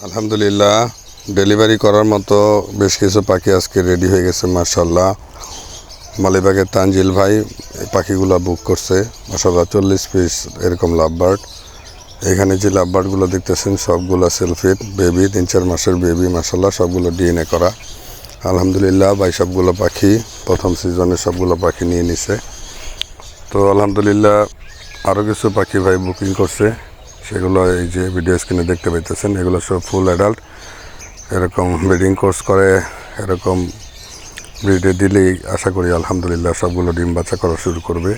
আলহামদুলিল্লাহ ডেলিভারি করার মতো বেশ কিছু পাখি আজকে রেডি হয়ে গেছে মাশাআল্লাহ। মালিবাগের তানজিল ভাই এই পাখিগুলো বুক করছে মাশাআল্লাহ 40 পিস এরকম লাভবার্ড। এখানে যে লাভবার্ডগুলো দেখতেছেন সবগুলো সেলফিট বেবি, 3-4 মাসের বেবি মাশাআল্লাহ, সবগুলো ডিএনএ করা। আলহামদুলিল্লাহ ভাই সবগুলো পাখি প্রথম সিজনে সবগুলো পাখি নিয়ে নিছে। তো আলহামদুলিল্লাহ আরও কিছু পাখি ভাই বুকিং করছে, সেগুলো এই যে ভিডিও স্ক্রিনে দেখতে পাইতেছেন। এগুলো সব ফুল অ্যাডাল্ট, এরকম ব্রিডিং কোর্স করে এরকম ব্রিডে দিলেই আশা করি আলহামদুলিল্লাহ সবগুলো ডিম বাচ্চা করা শুরু করবে।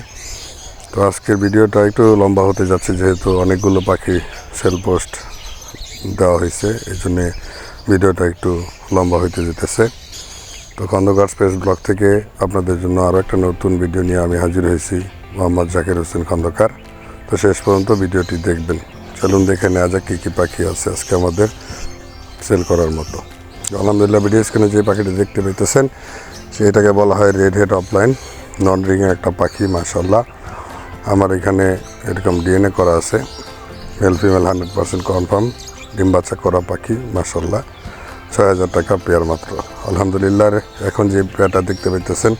তো আজকের ভিডিওটা একটু লম্বা হতে যাচ্ছে, যেহেতু অনেকগুলো পাখি সেল পোস্ট দেওয়া হয়েছে, এই জন্যে ভিডিওটা একটু লম্বা হইতে যেতেছে। তো খন্দকার স্পেস ব্লগ থেকে আপনাদের জন্য আরও একটা নতুন ভিডিও নিয়ে আমি হাজির হয়েছি, মোহাম্মদ জাকির হোসেন খন্দকার। তো শেষ পর্যন্ত ভিডিওটি দেখবেন। চলুন দেখে নেওয়া যাক কী কী পাখি আছে আজকে আমাদের সেল করার মতো। আলহামদুলিল্লাহ ভিডিও স্ক্রিনে যে পাখিটা দেখতে পেতেছেন সেটাকে বলা হয় রেড হেড অফলাইন, নন রিংয়ের একটা পাখি মাশাআল্লাহ। আমার এখানে এরকম ডিএনএ করা আছে, মেল ফিমেল 100% কনফার্ম, ডিম বাচ্চা করা পাখি মাশাআল্লাহ। ৬,০০০ টাকা পেয়ার মাত্র আলহামদুলিল্লাহ। এখন যে পেয়ারটা দেখতে পেতেছেন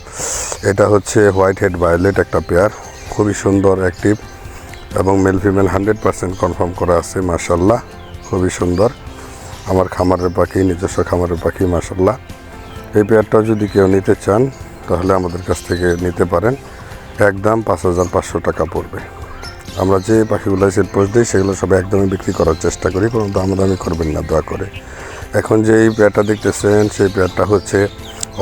এটা হচ্ছে হোয়াইট হেড ভায়োলেট একটা পেয়ার, খুবই সুন্দর অ্যাক্টিভ এবং মেল ফিমেল 100% কনফার্ম করা আছে মাশাআল্লাহ, খুবই সুন্দর। আমার খামারের পাখি, নিজস্ব খামারের পাখি মাশাআল্লাহ। এই পেয়ারটাও যদি কেউ নিতে চান তাহলে আমাদের কাছ থেকে নিতে পারেন, একদম 5,500 টাকা পড়বে। আমরা যে পাখিগুলো সেল পোস্ট দিই সেগুলো সব একদমই বিক্রি করার চেষ্টা করি, কোনো দামাদামি করবেন না দয়া করে। এখন যে এই পেয়ারটা দেখতেছেন সেই পেয়ারটা হচ্ছে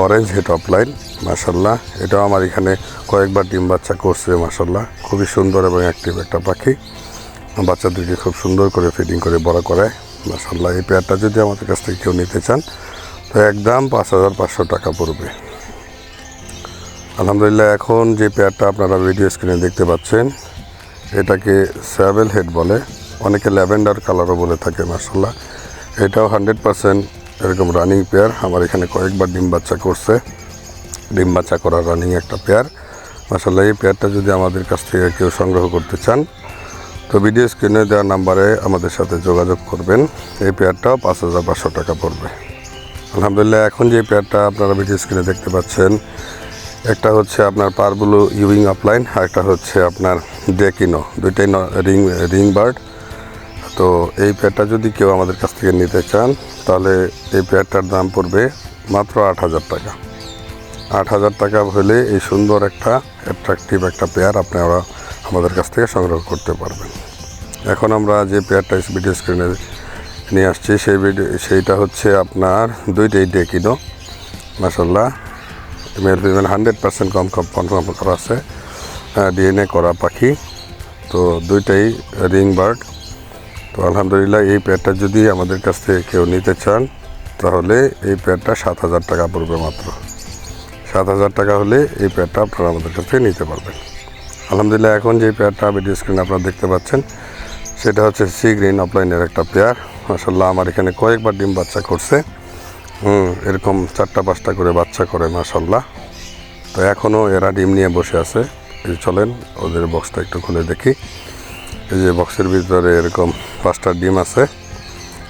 অরেঞ্জ হেড অফলাইন মাশাআল্লাহ। এটাও আমার এখানে কয়েকবার ডিম বাচ্চা করছে মাশাআল্লাহ, খুবই সুন্দর এবং অ্যাক্টিভ একটা পাখি, বাচ্চাদেরকে খুব সুন্দর করে ফিডিং করে বড় করায় মাশাআল্লাহ। এই পেয়ারটা যদি আমাদের কাছ থেকে কেউ নিতে চান তো একদম 5,500 টাকা পড়বে আলহামদুলিল্লাহ। এখন যে পেয়ারটা আপনারা ভিডিও স্ক্রিনে দেখতে পাচ্ছেন এটাকে স্যাভেল হেড বলে, অনেকে ল্যাভেন্ডার কালারও বলে থাকে মাশাআল্লাহ। এটাও 100% এরকম রানিং পেয়ার, আমার এখানে কয়েকবার ডিম বাচ্চা করছে, ডিম বাচ্চা করা রানিং একটা পেয়ার মাশাআল্লাহ। এই পেয়ারটা যদি আমাদের কাছ থেকে কেউ সংগ্রহ করতে চান তো ভিডিও স্ক্রিনে দেওয়া নাম্বারে আমাদের সাথে যোগাযোগ করবেন। এই পেয়ারটাও 5,500 টাকা পড়বে আলহামদুলিল্লাহ। এখন যে পেয়ারটা আপনারা ভিডিও স্ক্রিনে দেখতে পাচ্ছেন একটা হচ্ছে আপনার পারবুলু ইউইং অফলাইন, আর একটা হচ্ছে আপনার ডেকিনো, দুইটাই রিং বার্ড। তো এই পেয়ারটা যদি কেউ আমাদের কাছ থেকে নিতে চান তাহলে এই পেয়ারটার দাম পড়বে মাত্র 8,000 টাকা। 8,000 টাকা হলে এই সুন্দর একটা অ্যাট্রাকটিভ একটা পেয়ার আপনারা আমাদের কাছ থেকে সংগ্রহ করতে পারবেন। এখন আমরা যে পেয়ারটা ভিডিও স্ক্রিনে নিয়ে আসছি সেইটা হচ্ছে আপনার দুইটাই ডেকিনো মাশাআল্লাহ, মেল ফিমেল 100% কনফার্ম করা আছে, ডিএনএ করা পাখি। তো দুইটাই রিং বার্ড। তো আলহামদুলিল্লাহ এই পেয়ারটা যদি আমাদের কাছ থেকে কেউ নিতে চান তাহলে এই পেয়ারটা 7,000 টাকা পড়বে মাত্র। 7,000 টাকা হলে এই পেয়ারটা আপনারা আমাদের কাছ থেকে নিতে পারবেন আলহামদুলিল্লাহ। এখন যে পেয়ারটা ভিডিও স্ক্রিনে আপনারা দেখতে পাচ্ছেন সেটা হচ্ছে সি গ্রিন অফলাইনের একটা পেয়ার মাশাআল্লাহ। আমার এখানে কয়েকবার ডিম বাচ্চা করছে, এরকম 4টা-5টা করে বাচ্চা করে মাশাআল্লাহ। তো এখনও এরা ডিম নিয়ে বসে আছে। চলেন ওদের বক্সটা একটু খুলে দেখি। এই যে বক্সের ভিতরে এরকম 5টা ডিম আছে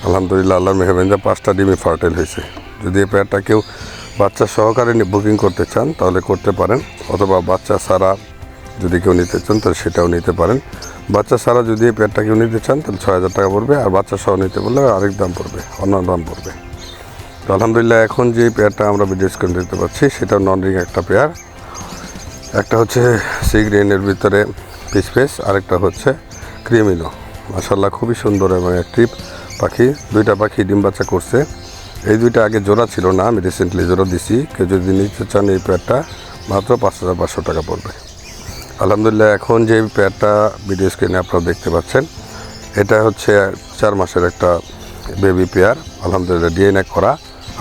আলহামদুলিল্লাহ, আল্লাহর মেহেরবানিতে 5টা ডিমই ফার্টাইল হয়েছে। যদি এই পেয়ারটা কেউ বাচ্চা সহকারে বুকিং করতে চান তাহলে করতে পারেন, অথবা বাচ্চা ছাড়া যদি কেউ নিতে চান তাহলে সেটাও নিতে পারেন। বাচ্চা ছাড়া যদি এই পেয়ারটা কেউ নিতে চান তাহলে 6,000 টাকা পড়বে, আর বাচ্চা সহ নিতে বললে আরেক দাম পড়বে, অন্য দাম পড়বে। তো আলহামদুলিল্লাহ এখন যে পেয়ারটা আমরা ভিডিও স্ক্রিনে দেখতে পাচ্ছি সেটাও নন রিং একটা পেয়ার, একটা হচ্ছে সি গ্রিনের ভিতরে পিস ফেস, আরেকটা হচ্ছে ক্রিমিনো মাশাআল্লাহ, খুবই সুন্দর এবং অ্যাক্টিভ পাখি। দুইটা পাখি ডিম বাচ্চা করছে, এই দুইটা আগে জোড়া ছিল না, আমি রিসেন্টলি জোড়া দিছি। কেউ যদি নিতে চান এই পেয়ারটা মাত্র 5,500 টাকা পড়বে আলহামদুলিল্লাহ। এখন যে পেয়ারটা ভিডিও স্ক্রিনে আপনারা দেখতে পাচ্ছেন এটা হচ্ছে 4 মাসের একটা বেবি পেয়ার আলহামদুলিল্লাহ, ডিএনএ করা,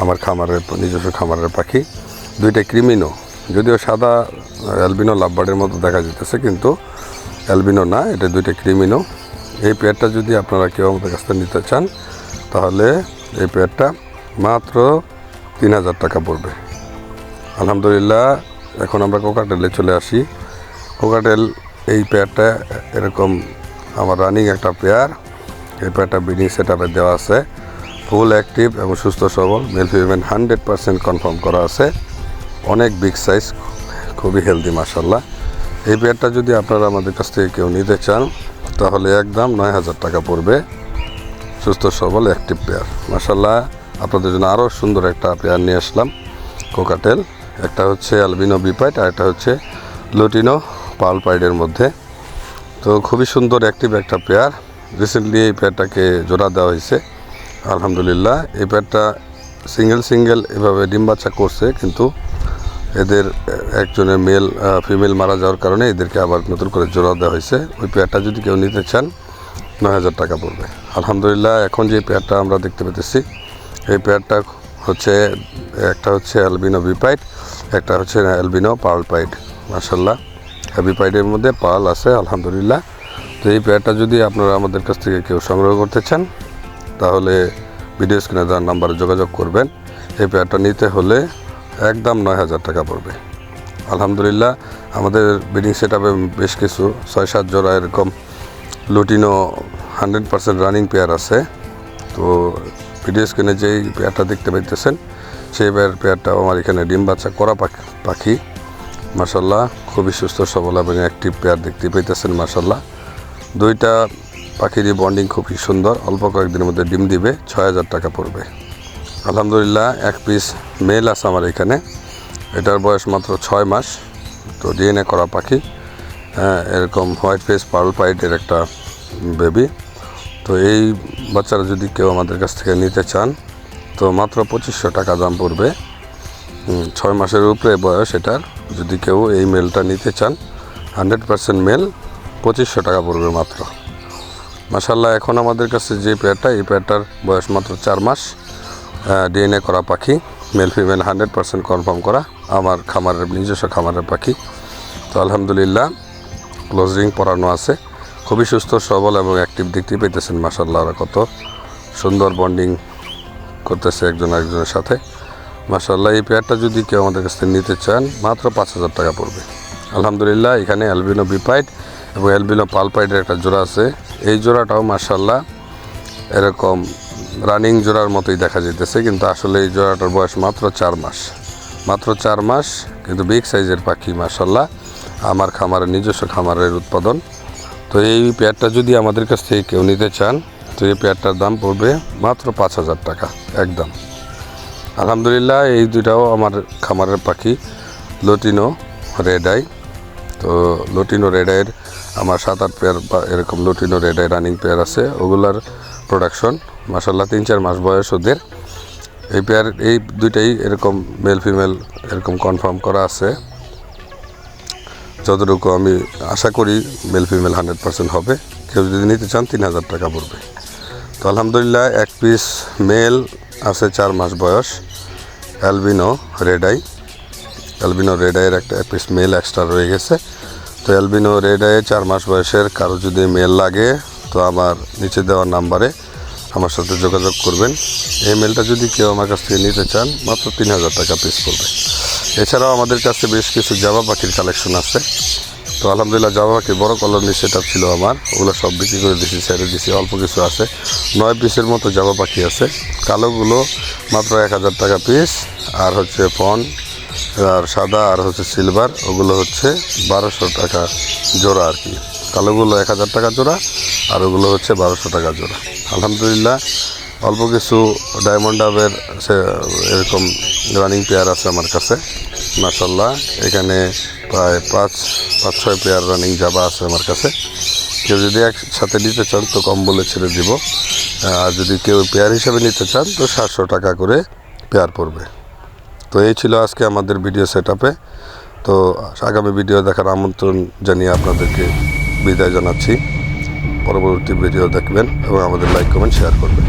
আমার খামারের নিজস্ব খামারের পাখি। দুইটা ক্রিমিনো, যদিও সাদা অ্যালবিনো লাভবার্ডের মতো দেখা যেতেছে কিন্তু অ্যালবিনো না, এটা দুইটা ক্রিমিনো। এই পেয়ারটা যদি আপনারা কেউ আমাদের কাছ থেকে নিতে চান তাহলে এই পেয়ারটা মাত্র 3,000 টাকা পড়বে আলহামদুলিল্লাহ। এখন আমরা কোকাটেলে চলে আসি। কোকাটেল এই পেয়ারটা এরকম আমার রানিং একটা পেয়ার, এই পেয়ারটা ব্রিডিং সেট আপে দেওয়া আছে ফুল অ্যাক্টিভ এবং সুস্থ সবল, মেল ফিমেল 100% কনফার্ম করা আছে, অনেক বিগ সাইজ, খুবই হেলদি মাশাল্লাহ। এই পেয়ারটা যদি আপনারা আমাদের কাছ থেকে কেউ নিতে চান তাহলে একদম 9,000 টাকা পড়বে। সুস্থ সবল অ্যাক্টিভ পেয়ার মাশাল্লাহ। আপনাদের জন্য আরও সুন্দর একটা পেয়ার নিয়ে আসলাম, কোকাটেল। একটা হচ্ছে অ্যালবিনো বিপাইট আর একটা হচ্ছে লুটিনো পার্ল পাইডের মধ্যে। তো খুবই সুন্দর অ্যাক্টিভ একটা পেয়ার। রিসেন্টলি এই পেয়ারটাকে জোড়া দেওয়া হয়েছে আলহামদুলিল্লাহ। এই পেয়ারটা সিঙ্গেল এভাবে ডিম বাচ্চা করছে, কিন্তু এদের একজনের ফিমেল মারা যাওয়ার কারণে এদেরকে আবার নতুন করে জোড়া দেওয়া হয়েছে। ওই পেয়ারটা যদি কেউ নিতে চান 9,000 টাকা পড়বে আলহামদুলিল্লাহ। এখন যে পেয়ারটা আমরা দেখতে পেতেছি এই পেয়ারটা হচ্ছে, একটা হচ্ছে অ্যালবিনো বিপাইট, একটা হচ্ছে অ্যালবিনো পার্ল পাইড মাশাল্লাহ। বিপাইডের মধ্যে পার্ল আছে আলহামদুলিল্লাহ। তো এই পেয়ারটা যদি আপনারা আমাদের কাছ থেকে কেউ সংগ্রহ করতে চান তাহলে ভিডিও স্ক্রিনে দেওয়ার নাম্বারে যোগাযোগ করবেন। এই পেয়ারটা নিতে হলে একদম 9,000 টাকা পড়বে আলহামদুলিল্লাহ। আমাদের ব্রিডিং সেট আপে বেশ কিছু 6-7 জোড়া এরকম লুটিনো 100% রানিং পেয়ার আছে। তো ভিডিও স্ক্রিনে যেই পেয়ারটা দেখতে পাইতেছেন সেই পেয়ারটাও আমার এখানে ডিম বাচ্চা করা পাখি মাশাল্লাহ। খুবই সুস্থ সবল এবং অ্যাক্টিভ পেয়ার দেখতে পাইতেছেন মাশাল্লাহ। দুইটা পাখিরই বন্ডিং খুবই সুন্দর, অল্প কয়েকদিনের মধ্যে ডিম দিবে। 6,000 টাকা পড়বে আলহামদুলিল্লাহ। এক পিস মেল আছে আমার এখানে, এটার বয়স মাত্র 6 মাস। তো ডিএনএ করা পাখি, এরকম হোয়াইট ফেস পার্ল পাইডের একটা বেবি। তো এই বাচ্চারা যদি কেউ আমাদের কাছ থেকে নিতে চান তো মাত্র 2500 টাকা দাম পড়বে। 6 মাসের উপরে বয়স এটার। যদি কেউ এই মেলটা নিতে চান 100% মেল, 2500 টাকা পড়বে মাত্র মাশাল্লাহ। এখন আমাদের কাছে যে পেয়ারটা, এই পেয়ারটার বয়স মাত্র 4 মাস, ডিএনএ করা পাখি, মেল ফিমেল 100% কনফার্ম করা, আমার খামারের নিজস্ব খামারের পাখি। তো আলহামদুলিল্লাহ ক্লোজ রিং পরানো আছে, খুবই সুস্থ সবল এবং অ্যাক্টিভ দেখতে পেতেছেন মাশাল্লাহ। ওরা কত সুন্দর বন্ডিং করতেছে একজন আরেকজনের সাথে মাশাল্লাহ। এই পেয়ারটা যদি কেউ আমাদের কাছ থেকে নিতে চান মাত্র 5,000 টাকা পড়বে আলহামদুলিল্লাহ। এখানে অ্যালবিনো বিপাইট এবং অ্যালবিনো পার্ল পাইডের একটা জোড়া আছে। এই জোড়াটাও মাশাল্লাহ এরকম রানিং জোড়ার মতোই দেখা যেতেছে, কিন্তু আসলে এই জোড়াটার বয়স মাত্র 4 মাস, মাত্র 4 মাস, কিন্তু বিগ সাইজের পাখি মাশাল্লাহ। আমার খামারের নিজস্ব খামারের উৎপাদন। তো এই পেয়ারটা যদি আমাদের কাছ থেকে কেউ নিতে চান তো এই পেয়ারটার দাম পড়বে মাত্র 5,000 টাকা একদম আলহামদুলিল্লাহ। এই দুটাও আমার খামারের পাখি, লুটিনো রেড আই। তো লুটিনো রেড আইয়ের আমার 7-8 পেয়ার এরকম lutino red eye running pair আছে। ওগুলার প্রোডাকশন মাশাল্লাহ 3-4 মাস বয়স ওদের। এই দুইটাই এরকম মেল ফিমেল এরকম কনফার্ম করা আছে। যতটুকু আমি আশা করি মেল ফিমেল 100% হবে। কেউ যদি নিতে চান 3,000 টাকা পড়বে। তো আলহামদুলিল্লাহ এক পিস মেল আছে 4 মাস বয়স, albino red eye. Albino red আইয়ের এক পিস মেল এক্সট্রা রয়ে গেছে। তো অ্যালবিনো রেড আইয়ের 4 মাস বয়সের কারো যদি মেল লাগে তো আমার নিচে দেওয়া নাম্বারে আমার সাথে যোগাযোগ করবেন। এই মেলটা যদি কেউ আমার কাছ থেকে নিতে চান মাত্র 3,000 টাকা পিস পড়বে। এছাড়াও আমাদের কাছে বেশ কিছু জাবা পাখির কালেকশন আছে। তো আলহামদুলিল্লাহ জাবা পাখির বড় কলোনি সেট আপ ছিল আমার, ওগুলো সব বিক্রি করে দিয়েছি, ছেড়ে দিয়েছি। অল্প কিছু আছে, 9 পিসের মতো জাবা পাখি আছে। কালোগুলো মাত্র 1,000 টাকা পিস, আর হচ্ছে ফন আর সাদা আর হচ্ছে সিলভার, ওগুলো হচ্ছে 1200 টাকা জোড়া আর কি। কালোগুলো 1,000 টাকা জোড়া আর ওগুলো হচ্ছে 1200 টাকা জোড়া আলহামদুলিল্লাহ। অল্প কিছু ডায়মন্ড ডাবের এরকম রানিং পেয়ার আছে আমার কাছে মাশাল্লাহ। এখানে প্রায় 5-6 পেয়ার রানিং জাবা আছে আমার কাছে। কেউ যদি একসাথে নিতে চান তো কম বলে ছেড়ে দিব, আর যদি কেউ পেয়ার হিসাবে নিতে চান তো 700 টাকা করে পেয়ার পড়বে। তো এই ছিল আজকে আমাদের ভিডিও সেট আপে। তো আগামী ভিডিও দেখার আমন্ত্রণ জানিয়ে আপনাদেরকে বিদায় জানাচ্ছি। পরবর্তী ভিডিও দেখবেন এবং আমাদের লাইক কমেন্ট শেয়ার করবেন।